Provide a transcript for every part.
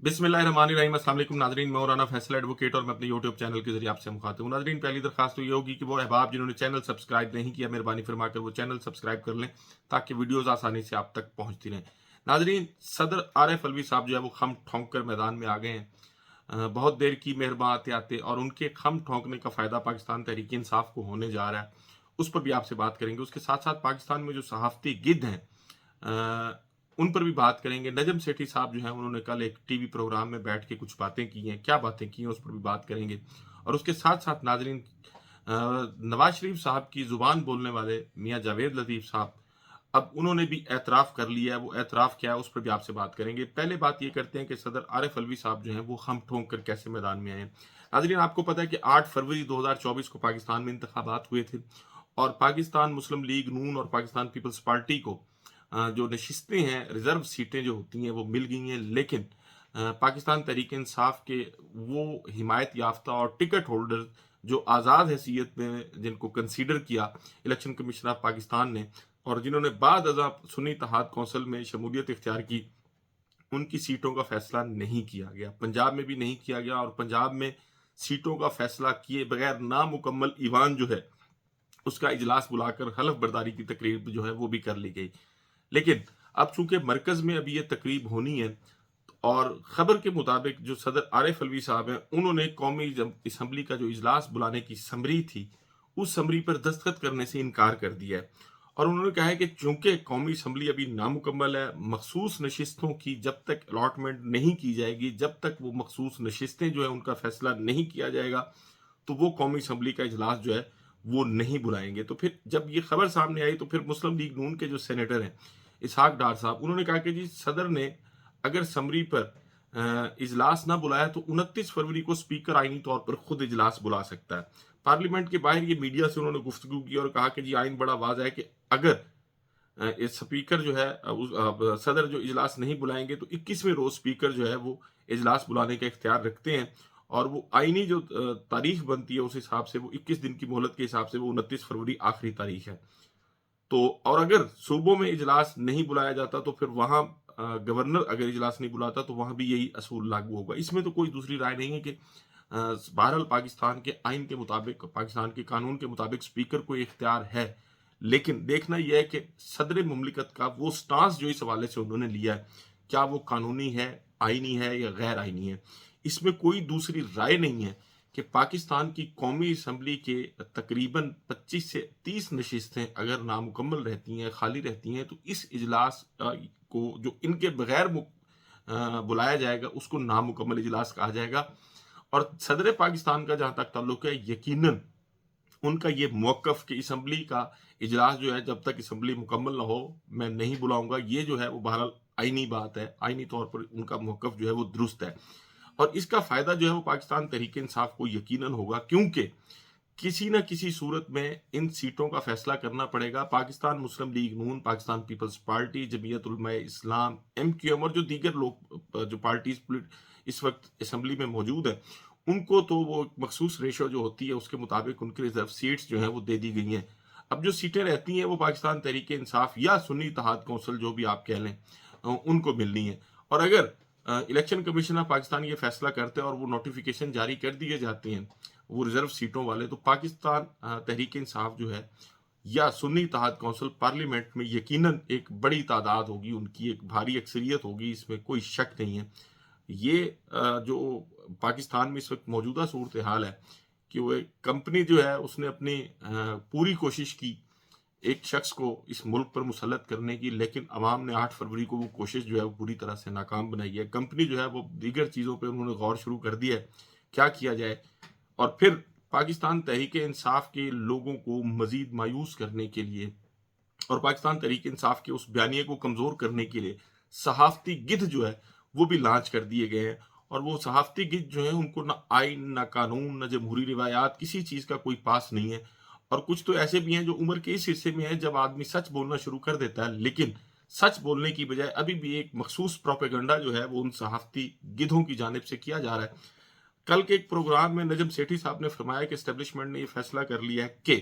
बिस्मिल्लाहिर्रहमानिर्रहीम। अस्सलाम वालेकुम नाज़रीन, मैं मौलाना फैसल एडवोकेट और मैं अपने यूट्यूब चैनल के जरिए आपसे मुखातिब हूँ। नाज़रीन, पहली दरखास्त तो ये होगी कि वो अहबाब जिन्होंने चैनल सब्सक्राइब नहीं किया, मेहरबानी फरमाकर वो चैनल सब्सक्राइब कर लें ताकि वीडियोज़ आसानी से आप तक पहुँचती रहें। नाज़रीन, सदर आरिफ अलवी साहब जो है वो खम ठोंक कर मैदान में आ गए हैं। बहुत देर की मेहरबान आते आते और उनके खम ठोंकने का फ़ायदा पाकिस्तान तहरीक इंसाफ को होने जा रहा है, उस पर भी आपसे बात करेंगे। उसके साथ साथ पाकिस्तान में जो सहाफ़ती गिद्ध हैं, उन पर भी बात करेंगे। नजम सेठी साहब जो हैं उन्होंने कल एक टीवी प्रोग्राम में बैठ के कुछ बातें की हैं, क्या बातें की हैं उस पर भी बात करेंगे। और उसके साथ साथ नाजरीन, नवाज शरीफ साहब की जुबान बोलने वाले मियाँ जावेद लतीफ़ साहब, अब उन्होंने भी एतराफ़ कर लिया है। वो एतराफ़ क्या है उस पर भी आपसे बात करेंगे। पहले बात ये करते हैं कि सदर आरिफ अलवी साहब जो हैं वो खम ठोंक कर कैसे मैदान में आए हैं। नाजरीन, आपको पता है कि 8 फरवरी 2024 को पाकिस्तान में इंतखाबात हुए थे और पाकिस्तान मुस्लिम लीग नून और पाकिस्तान पीपल्स पार्टी को जो नशिस्तें हैं, रिजर्व सीटें जो होती हैं वो मिल गई हैं, लेकिन पाकिस्तान तहरीक इंसाफ के वो हिमायत याफ्ता और टिकट होल्डर जो आज़ाद हैसियत में जिनको कंसीडर किया इलेक्शन कमीशन ऑफ पाकिस्तान ने और जिन्होंने बाद अज़ा सुन्नी इत्तेहाद कौंसिल में शमूलियत इख्तियार की, उनकी सीटों का फैसला नहीं किया गया। पंजाब में भी नहीं किया गया और पंजाब में सीटों का फैसला किए बगैर नामुकम्मल ईवान जो है उसका इजलास बुलाकर हलफ बर्दारी की तकरीब जो है वो भी कर ली गई। लेकिन अब चूंकि मरकज में अभी ये तकरीब होनी है और खबर के मुताबिक जो सदर आरिफ अलवी साहब हैं उन्होंने कौमी असम्बली का जो इजलास बुलाने की समरी थी, उस समरी पर दस्तखत करने से इनकार कर दिया है। और उन्होंने कहा है कि चूंकि कौमी असम्बली अभी नामुकम्मल है, मखसूस नशिस्तों की जब तक अलॉटमेंट नहीं की जाएगी, जब तक वो मखसूस नशिस्तें जो है उनका फैसला नहीं किया जाएगा, तो वो कौमी असम्बली का इजलास जो है वो नहीं बुलाएंगे। तो फिर जब ये खबर सामने आई तो फिर मुस्लिम लीग नून के जो सेनेटर हैं इसहाक डार साहब, उन्होंने कहा कि जी सदर ने अगर समरी पर इजलास ना बुलाया तो 29 फरवरी को स्पीकर आईनी तौर पर खुद इजलास बुला सकता है। पार्लियामेंट के बाहर ये मीडिया से उन्होंने गुफ्तगू की और कहा कि जी आइन बड़ा वाज़ है कि अगर ये स्पीकर जो है सदर जो इजलास नहीं बुलाएंगे तो 21वें रोज स्पीकर जो है वो इजलास बुलाने का इख्तियार रखते हैं और वो आईनी जो तारीख बनती है उस हिसाब से वो 21 दिन की मोहलत के हिसाब से वो 29 फरवरी आखिरी तारीख है। तो और अगर सूबों में इजलास नहीं बुलाया जाता तो फिर वहां गवर्नर अगर इजलास नहीं बुलाता तो वहां भी यही असूल लागू होगा। इसमें तो कोई दूसरी राय नहीं है कि बहरहाल पाकिस्तान के आइन के मुताबिक, पाकिस्तान के कानून के मुताबिक स्पीकर को इख्तियार है, लेकिन देखना यह है कि सदर मुमलिकत का वो स्टांस जो इस हवाले से उन्होंने लिया है, क्या वो कानूनी है, आइनी है या गैर आइनी है। इसमें कोई दूसरी राय नहीं है कि पाकिस्तान की कौमी असम्बली के तकरीबन 25 से 30 नशिस्तें अगर नामुकम्मल रहती हैं, खाली रहती हैं, तो इस इजलास को जो इनके बगैर बुलाया जाएगा उसको नामुकम्मल इजलास कहा जाएगा। और सदर पाकिस्तान का जहां तक ताल्लुक है, यकीनन उनका ये मौकफ कि असम्बली का इजलास जो है जब तक असम्बली मुकम्मल ना हो मैं नहीं बुलाऊंगा, ये जो है वो बहरहाल आईनी बात है, आईनी तौर पर उनका मौकफ जो है वो दुरुस्त है। और इसका फायदा जो है वो पाकिस्तान तहरीक इंसाफ को यकीनन होगा, क्योंकि किसी न किसी सूरत में इन सीटों का फैसला करना पड़ेगा। पाकिस्तान मुस्लिम लीग नून, पाकिस्तान पीपल्स पार्टी, जमीयत उलमा इस्लाम, MQM और जो दीगर लोग जो पार्टीज इस वक्त असम्बली में मौजूद है, उनको तो वो मखसूस रेशो जो होती है उसके मुताबिक उनके रिजर्व सीट्स जो हैं वो दे दी गई हैं। अब जो सीटें रहती हैं वो पाकिस्तान तहरीक इंसाफ या सुन्नी इत्तेहाद कौंसिल जो भी आप कह लें उनको मिलनी है। और अगर इलेक्शन कमीशन ऑफ पाकिस्तान ये फैसला करते हैं और वो नोटिफिकेशन जारी कर दिए जाते हैं वो रिजर्व सीटों वाले, तो पाकिस्तान तहरीक इंसाफ जो है या सुन्नी इत्तेहाद कौंसिल पार्लियामेंट में यकीनन एक बड़ी तादाद होगी, उनकी एक भारी अक्सरियत होगी, इसमें कोई शक नहीं है। ये जो पाकिस्तान में इस वक्त मौजूदा सूरत हाल है कि वो एक कंपनी जो है उसने अपनी पूरी कोशिश की एक शख्स को इस मुल्क पर मुसल्लत करने की, लेकिन अवाम ने 8 फरवरी को वो कोशिश जो है वो पूरी तरह से नाकाम बनाई है। कंपनी जो है वो दीगर चीज़ों पर उन्होंने गौर शुरू कर दिया है, क्या किया जाए। और फिर पाकिस्तान तहरीक इंसाफ के लोगों को मजीद मायूस करने के लिए और पाकिस्तान तहरीक इंसाफ के उस बयानिए को कमज़ोर करने के लिए सहाफ़ती गिद्ध जो है वो भी लॉन्च कर दिए गए हैं। और वो सहाफ़ती गिद्ध जो है उनको ना आइन, ना कानून, ना जमहूरी रिवायात, किसी चीज़ का कोई पास नहीं है। और कुछ तो ऐसे भी हैं जो उम्र के इस हिस्से में है जब आदमी सच बोलना शुरू कर देता है, लेकिन सच बोलने की बजाय अभी भी एक मखसूस प्रोपेगेंडा जो है वो उन सहाफ़ती गिद्धों की जानिब से किया जा रहा है। कल के एक प्रोग्राम में नजम सेठी साहब ने फरमाया कि एस्टेब्लिशमेंट ने यह फैसला कर लिया है कि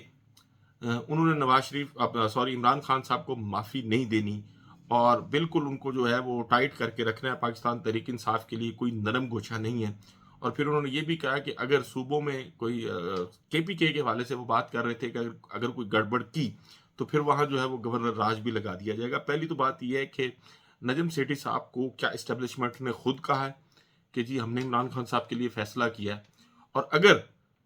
उन्होंने नवाज शरीफ, सॉरी, इमरान खान साहब को माफ़ी नहीं देनी اور بالکل ان کو جو ہے وہ ٹائٹ کر کے رکھنا ہے. پاکستان تحریک انصاف کے لیے کوئی نرم گوشہ نہیں ہے. اور پھر انہوں نے یہ بھی کہا کہ اگر صوبوں میں کوئی کے پی کے حوالے سے وہ بات کر رہے تھے کہ اگر کوئی گڑبڑ کی تو پھر وہاں جو ہے وہ گورنر راج بھی لگا دیا جائے گا. پہلی تو بات یہ ہے کہ نجم سیٹھی صاحب کو کیا اسٹیبلشمنٹ نے خود کہا ہے کہ جی ہم نے عمران خان صاحب کے لیے فیصلہ کیا ہے؟ اور اگر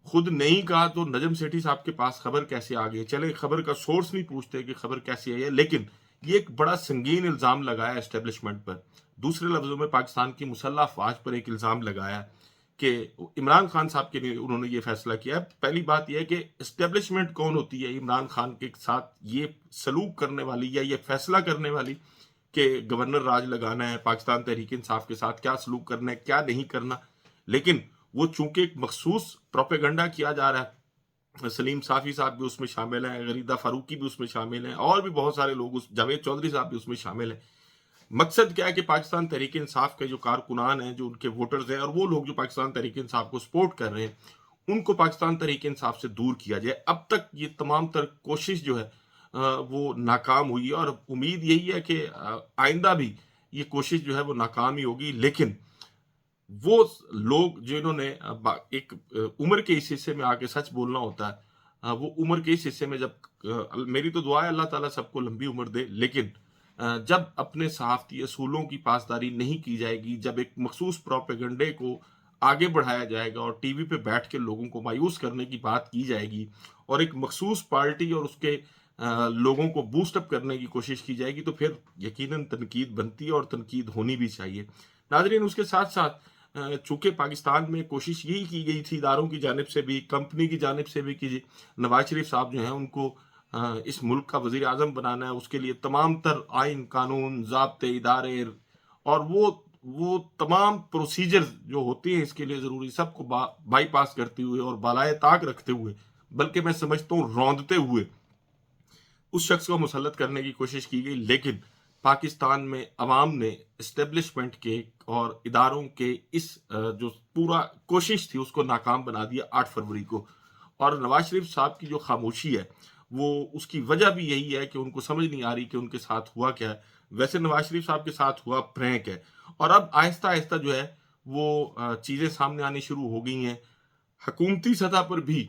خود نہیں کہا تو نجم سیٹھی صاحب کے پاس خبر کیسے آ گئی؟ چلے خبر کا سورس نہیں پوچھتے کہ خبر کیسے آئی ہے، لیکن یہ ایک بڑا سنگین الزام لگایا اسٹیبلشمنٹ پر. دوسرے لفظوں میں پاکستان کی مسلح افواج پر ایک الزام لگایا کہ عمران خان صاحب کے لیے انہوں نے یہ فیصلہ کیا ہے. پہلی بات یہ ہے کہ اسٹیبلشمنٹ کون ہوتی ہے عمران خان کے ساتھ یہ سلوک کرنے والی یا یہ فیصلہ کرنے والی کہ گورنر راج لگانا ہے، پاکستان تحریک انصاف کے ساتھ کیا سلوک کرنا ہے کیا نہیں کرنا. لیکن وہ چونکہ ایک مخصوص پروپیگنڈا کیا جا رہا ہے، سلیم صافی صاحب بھی اس میں شامل ہیں، غریدہ فاروقی بھی اس میں شامل ہیں، اور بھی بہت سارے لوگ، جاوید چودھری صاحب بھی اس میں شامل ہیں. مقصد کیا ہے کہ پاکستان تحریک انصاف کے جو کارکنان ہیں، جو ان کے ووٹرز ہیں، اور وہ لوگ جو پاکستان تحریک انصاف کو سپورٹ کر رہے ہیں، ان کو پاکستان تحریک انصاف سے دور کیا جائے. اب تک یہ تمام تر کوشش جو ہے وہ ناکام ہوئی ہے، اور امید یہی ہے کہ آئندہ بھی یہ کوشش جو ہے وہ ناکام ہی ہوگی. لیکن وہ لوگ جنہوں نے ایک عمر کے اس حصے میں آ کے سچ بولنا ہوتا ہے، وہ عمر کے اس حصے میں جب میری تو دعا ہے اللہ تعالیٰ سب کو لمبی عمر دے، لیکن جب اپنے صحافتی اصولوں کی پاسداری نہیں کی جائے گی، جب ایک مخصوص پروپیگنڈے کو آگے بڑھایا جائے گا اور ٹی وی پہ بیٹھ کے لوگوں کو مایوس کرنے کی بات کی جائے گی، اور ایک مخصوص پارٹی اور اس کے لوگوں کو بوسٹ اپ کرنے کی کوشش کی جائے گی، تو پھر یقیناً تنقید بنتی ہے اور تنقید ہونی بھی چاہیے. ناظرین، اس کے ساتھ ساتھ چونکہ پاکستان میں کوشش یہی کی گئی تھی اداروں کی جانب سے بھی، کمپنی کی جانب سے بھی، کہ نواز شریف صاحب جو ہیں ان کو اس ملک کا وزیر اعظم بنانا ہے، اس کے لیے تمام تر آئین، قانون، ضابطے، ادارے اور وہ تمام پروسیجر جو ہوتے ہیں اس کے لیے ضروری، سب کو بائی پاس کرتے ہوئے اور بالائے طاق رکھتے ہوئے، بلکہ میں سمجھتا ہوں روندتے ہوئے اس شخص کو مسلط کرنے کی کوشش کی گئی. لیکن پاکستان میں عوام نے اسٹیبلشمنٹ کے اور اداروں کے اس جو پورا کوشش تھی اس کو ناکام بنا دیا 8 فروری کو. اور نواز شریف صاحب کی جو خاموشی ہے وہ اس کی وجہ بھی یہی ہے کہ ان کو سمجھ نہیں آ رہی کہ ان کے ساتھ ہوا کیا ہے. ویسے نواز شریف صاحب کے ساتھ ہوا پرینک ہے، اور اب آہستہ آہستہ جو ہے وہ چیزیں سامنے آنی شروع ہو گئی ہیں. حکومتی سطح پر بھی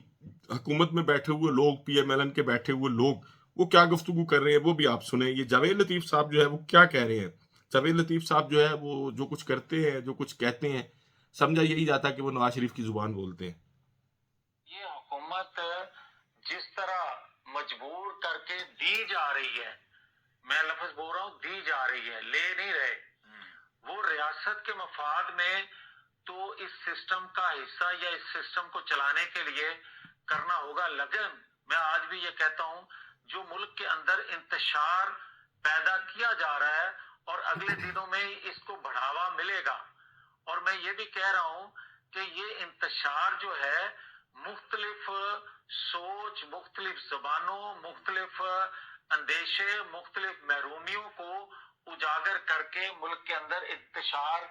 حکومت میں بیٹھے ہوئے لوگ، پی ایم ایل این کے بیٹھے ہوئے لوگ، وہ کیا گفتگو کر رہے ہیں وہ بھی آپ سنیں. یہ جاوید لطیف صاحب جو ہے وہ کیا کہہ رہے ہیں. جاوید لطیف صاحب جو ہے وہ جو کچھ کرتے ہیں، جو کچھ کہتے ہیں، سمجھا یہی جاتا ہے کہ وہ نواز شریف کی زبان بولتے ہیں. یہ حکومت جس طرح مجبور کر کے دی جا رہی ہے، میں لفظ بول رہا ہوں دی جا رہی ہے، لے نہیں رہے، وہ ریاست کے مفاد میں تو اس سسٹم کا حصہ یا اس سسٹم کو چلانے کے لیے کرنا ہوگا. لیکن میں آج بھی یہ کہتا ہوں جو ملک کے اندر انتشار پیدا کیا جا رہا ہے اور اگلے دنوں میں اس کو بڑھاوا ملے گا، اور میں یہ بھی کہہ رہا ہوں کہ یہ انتشار جو ہے مختلف سوچ، مختلف زبانوں، مختلف اندیشے، مختلف محرومیوں کو اجاگر کر کے ملک کے اندر انتشار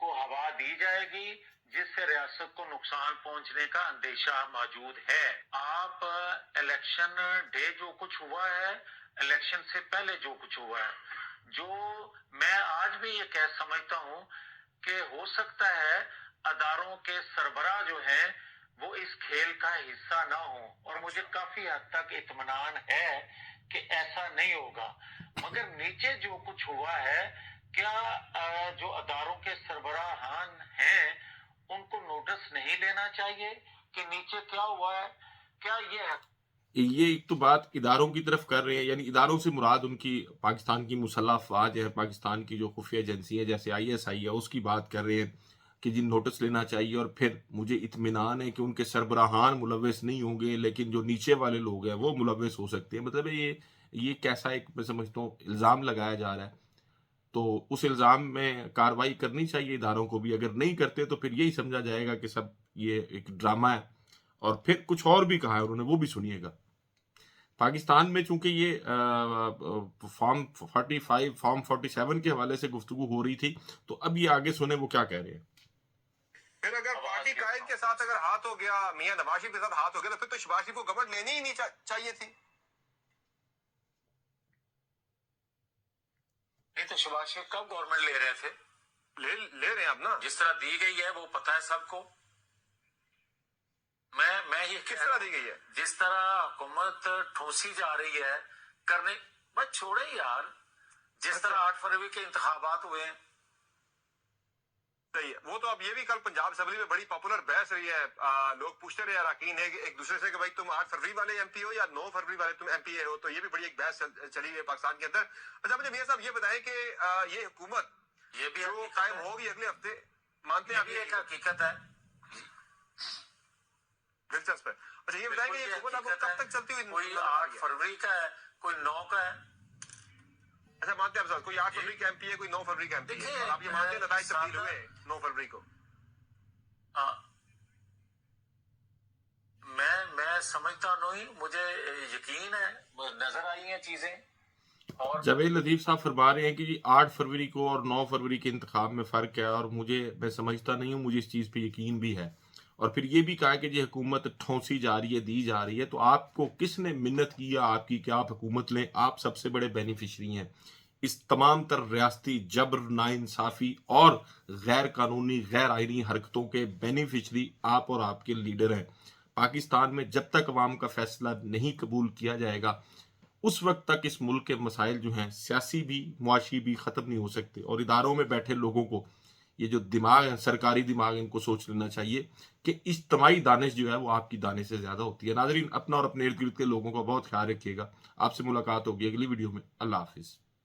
کو ہوا دی جائے گی، جس سے ریاست کو نقصان پہنچنے کا اندیشہ موجود ہے. آپ الیکشن ڈے جو کچھ ہوا ہے، الیکشن سے پہلے جو کچھ ہوا ہے، جو میں آج بھی یہ کہہ سمجھتا ہوں کہ ہو سکتا ہے اداروں کے سربراہ جو ہیں وہ اس کھیل کا حصہ نہ ہوں، اور مجھے کافی حد تک اطمینان ہے کہ ایسا نہیں ہوگا. مگر نیچے جو کچھ ہوا ہے، کیا جو اداروں کے سربراہان ہیں ان کو نوٹس نہیں لینا چاہیے کہ نیچے کیا ہوا ہے؟ کیا یہ ایک تو بات اداروں کی طرف کر رہے ہیں، یعنی اداروں سے مراد ان کی پاکستان کی مسلح افواج ہے، پاکستان کی جو خفیہ ایجنسی ہے جیسے آئی ایس آئی ہے، اس کی بات کر رہے ہیں کہ جن نوٹس لینا چاہیے. اور پھر مجھے اطمینان ہے کہ ان کے سربراہان ملوث نہیں ہوں گے، لیکن جو نیچے والے لوگ ہیں وہ ملوث ہو سکتے ہیں. مطلب یہ کیسا ایک میں سمجھتا ہوں الزام لگایا جا رہا ہے. تو اس الزام میں کارروائی کرنی چاہیے اداروں کو بھی. اگر نہیں کرتے تو پھر یہی سمجھا جائے گا کہ سب یہ ایک ڈرامہ ہے. اور پھر کچھ اور بھی کہا ہے انہوں نے، وہ بھی سنیے گا. پاکستان میں چونکہ یہ فارم 45 فارم 47 کے حوالے سے گفتگو ہو رہی تھی، تو اب یہ آگے سنیں وہ کیا کہہ رہے ہیں. پھر اگر پارٹی قائد کے ساتھ اگر ہاتھ ہو گیا، میاں نواز شریف کے ساتھ ہاتھ ہو گیا، تو پھر تو شہباز شریف کو گورنمنٹ لینی ہی نہیں چاہیے تھی. नहीं तो शहबाज शरीफ कब गवर्नमेंट ले रहे थे? ले रहे हैं अब ना। जिस तरह दी गई है वो पता है सबको। मैं ये किस तरह दी गई है? जिस तरह हुकूमत ठूसी जा रही है करने, बस छोड़े यार। जिस तरह 8 फरवरी के इंतखाबात हुए हैं, सही है। वो तो अब ये भी कल पंजाब असेंबली में बड़ी पॉपुलर बहस रही है। लोग पूछते रहे अरकान है एक दूसरे से कि भाई तुम 8 फरवरी वाले एमपी हो या 9 फरवरी वाले तुम एमपी हो। तो ये भी बड़ी एक बहस चली हुई है पाकिस्तान के अंदर। अच्छा मुझे मियां साहब ये बताएं कि ये हुकूमत ये भी जो कायम होगी अगले हफ्ते, मानते हैं ये भी एक हकीकत है। दिलचस्प है। अच्छा ये बताएं कि ये हुकूमत आपको कब तक चलती हुई कोई नजर आ 8 रही है? फरवरी का है, कोई 9 का है। अच्छा मानते हैं आप सर, कोई 8 फरवरी का एमपी है, कोई 9 फरवरी का एमपी है। देखिए, और आप ये मानते हैं नताइज तब्दील साथ- हुए 9 फरवरी को? हाँ, मैं समझता नहीं, मुझे यकीन है, नजर आई हैं चीजें। और जावेद लतीफ साहब फरमा रहे हैं कि जी 8 फरवरी को और 9 फरवरी के इंतखाब में फ़र्क है, और मैं समझता नहीं हूँ, मुझे इस चीज़ पे यकीन भी है। और फिर ये भी कहा कि जी हुकूमत ठौंसी जा रही है, दी जा रही है। तो आपको किसने मिन्नत की है आपकी कि आप हुकूमत लें? आप सबसे बड़े बेनिफिशरी हैं। इस तमाम तर रियासती जबर, नाइंसाफ़ी और गैर कानूनी, गैर आइनी हरकतों के बेनिफिशरी आप और आपके लीडर हैं। पाकिस्तान में जब तक अवाम का फैसला नहीं कबूल किया जाएगा, उस वक्त तक इस मुल्क के मसाइल जो हैं, सियासी भी, मुआशी भी, ख़त्म नहीं हो सकते। और इदारों में बैठे लोगों को ये जो दिमाग है, सरकारी दिमाग, इनको सोच लेना चाहिए कि इज्तिमाई दानिश जो है वो आपकी दानिश से ज़्यादा होती है। नाज़रीन, अपना और अपने इर्द गिर्द के लोगों का बहुत ख्याल रखिएगा। आपसे मुलाकात होगी अगली वीडियो में। अल्लाह हाफिज़।